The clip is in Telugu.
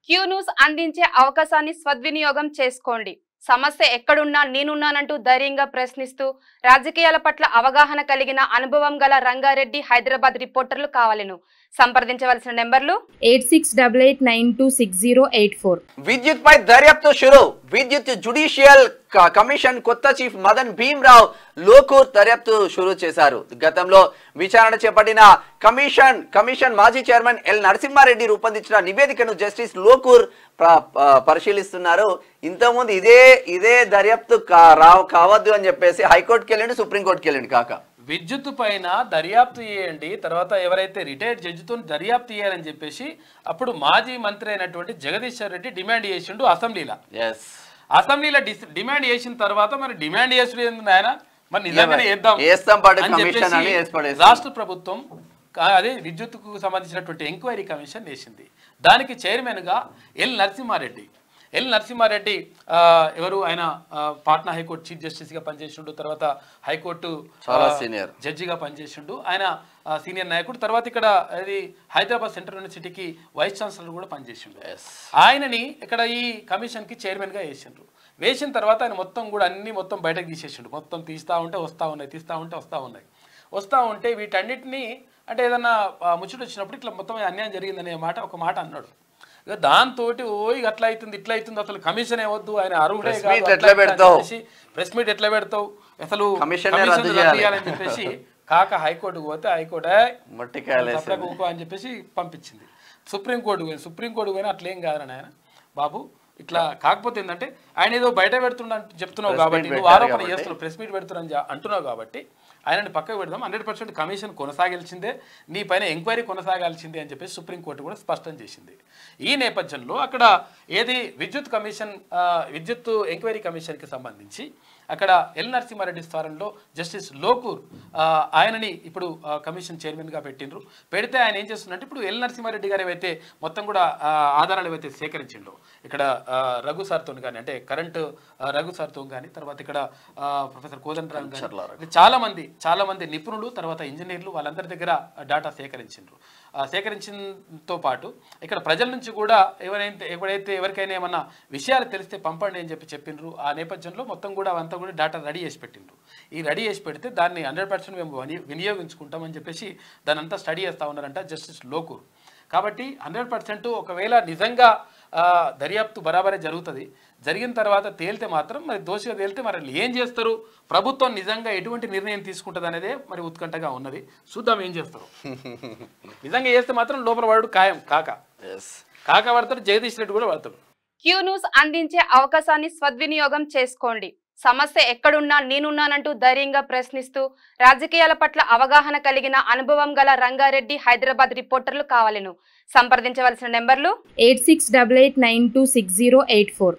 క్యూ న్యూస్ అందించే అవకాశాన్ని సద్వినియోగం చేసుకోండి. సమస్య ఎక్కడున్నా నేనున్నానంటూ ధైర్యంగా ప్రశ్నిస్తూ రాజకీయాల పట్ల అవగాహన కలిగిన అనుభవం గల రంగారెడ్డి హైదరాబాద్ రిపోర్టర్లు కావాలను సంప్రదించవలసిన నెంబర్లు 8688926084. విద్యుత్ పై దర్యాప్తు షురు. విద్యుత్ జ్యుడిషియల్ కమిషన్ కొత్త చీఫ్ మదన్ భీమ్రావ్ లోకూర్ దర్యాప్తు షురు చేశారు. గతంలో విచారణ చేపట్టిన కమిషన్ మాజీ చైర్మన్ ఎల్ నరసింహారెడ్డి రూపొందించిన నివేదికను జస్టిస్ లోకూర్ పరిశీలిస్తున్నారు. ఇంతకుముందు ఇదే దర్యాప్తు కావద్దు అని చెప్పేసి హైకోర్టుకి వెళ్ళండి, సుప్రీంకోర్టుకి వెళ్ళండి. కాక విద్యుత్ పైన దర్యాప్తు చేయండి, తర్వాత ఎవరైతే రిటైర్డ్ జడ్జితో దర్యాప్తు చేయాలని చెప్పేసి అప్పుడు మాజీ మంత్రి అయినటువంటి జగదీశ్వర్ రెడ్డి డిమాండ్ చేసిండు అసెంబ్లీలో. అసెంబ్లీలో డిమాండ్ చేసిన తర్వాత మరి డిమాండ్ చేసుడు ఏంది ఆయన, మరి నిజంగానే రాష్ట్ర ప్రభుత్వం అదే విద్యుత్కు సంబంధించినటువంటి ఎంక్వైరీ కమిషన్ వేసింది. దానికి చైర్మన్ గా ఎల్ నరసింహారెడ్డి ఎవరు, ఆయన పాట్నా హైకోర్టు చీఫ్ జస్టిస్ గా పనిచేసిండు, తర్వాత హైకోర్టు జడ్జిగా పనిచేసిండు. ఆయన సీనియర్ నాయకుడు. తర్వాత ఇక్కడ అది హైదరాబాద్ సెంట్రల్ యూనివర్సిటీకి వైస్ ఛాన్సలర్ కూడా పనిచేసిండు. ఆయనని ఇక్కడ ఈ కమిషన్ కి చైర్మన్ గా వేసిండ్రు. వేసిన తర్వాత ఆయన మొత్తం కూడా మొత్తం బయటకు తీసేసిండు. మొత్తం తీస్తా ఉంటే వస్తా ఉంటే వీటన్నిటినీ అంటే ఏదన్నా ముచ్చట వచ్చినప్పుడు ఇట్లా మొత్తం అన్యాయం జరిగిందనే ఒక మాట అన్నాడు. ఇక దాంతో అట్లా అవుతుంది ఇట్లా అవుతుంది, అసలు కమిషన్ ఏవద్దు, ఆయన అర్హుడే కాదు, ప్రెస్ మీట్ ఎట్లా పెడతావు, అసలు అని చెప్పేసి కాక హైకోర్టుకు పోతే హైకోర్టు అని చెప్పేసి పంపించింది. సుప్రీంకోర్టు పోయినా అట్లేం కాదని ఆయన బాబు ఇట్లా కాకపోతే ఏంటంటే ఆయన ఏదో బయట పెడుతున్నా చెప్తున్నావు కాబట్టి, నువ్వు ఆరోపణ చేస్తున్నావు, ప్రెస్ మీట్ పెడుతున్నావు అంటున్నావు కాబట్టి ఆయనని పక్కకు పెడదాం, 100% కమిషన్ కొనసాగాల్సిందే, నీ పైన ఎంక్వైరీ కొనసాగాల్సిందే అని చెప్పేసి సుప్రీంకోర్టు కూడా స్పష్టం చేసింది. ఈ నేపథ్యంలో అక్కడ ఏది విద్యుత్ ఎంక్వైరీ కమిషన్కి సంబంధించి అక్కడ ఎల్ నరసింహారెడ్డి స్థానంలో జస్టిస్ లోకూర్ ఆయనని ఇప్పుడు కమిషన్ చైర్మన్గా పెట్టిండ్రు. పెడితే ఆయన ఏం చేస్తుందంటే ఇప్పుడు ఎల్ నరసింహారెడ్డి గారు ఏవైతే మొత్తం కూడా ఆధారాలు ఏవైతే సేకరించిండో ఇక్కడ రఘు సార్తో కానీ, అంటే కరెంట్ రఘు సార్తో కానీ, తర్వాత ఇక్కడ ప్రొఫెసర్ కోదండరామ్ కానీ చాలా మంది నిపుణులు, తర్వాత ఇంజనీర్లు వాళ్ళందరి దగ్గర డేటా సేకరించిండ్రు. సేకరించడంతో పాటు ఇక్కడ ప్రజల నుంచి కూడా ఎవరికైనా ఏమన్నా విషయాలు తెలిస్తే పంపండి అని చెప్పిండ్రు. ఆ నేపథ్యంలో మొత్తం కూడా అంతా కూడా డేటా రెడీ చేసి పెట్టిండ్రు. ఈ రెడీ చేసి పెడితే దాన్ని 100% మేము వినియోగించుకుంటామని చెప్పేసి దాని అంతా స్టడీ చేస్తూ ఉన్నారంట జస్టిస్ లోకూర్. కాబట్టి 100% ఒకవేళ నిజంగా దర్యాప్తు బరాబరే జరుగుతుంది. జరిగిన తర్వాత తేలితే మాత్రం మరి దోషిగా తేలితే మరి ఏం చేస్తారు, ప్రభుత్వం నిజంగా ఎటువంటి నిర్ణయం తీసుకుంటుంది అనేదే మరి ఉత్కంఠగా ఉన్నది. చూద్దాం ఏం చేస్తారు. నిజంగా చేస్తే మాత్రం లోపల వాడు ఖాయం కాక పడతాడు, జగదీష్ రెడ్డి కూడా పడతాడు. క్యూ న్యూస్ అందించే అవకాశాన్ని సద్వినియోగం చేసుకోండి. సమస్య ఎక్కడున్నా నేనున్నానంటూ ధైర్యంగా ప్రశ్నిస్తూ రాజకీయాల పట్ల అవగాహన కలిగిన అనుభవం గల రంగారెడ్డి హైదరాబాద్ రిపోర్టర్లు కావాలను సంప్రదించవలసిన నెంబర్లు 8688926084.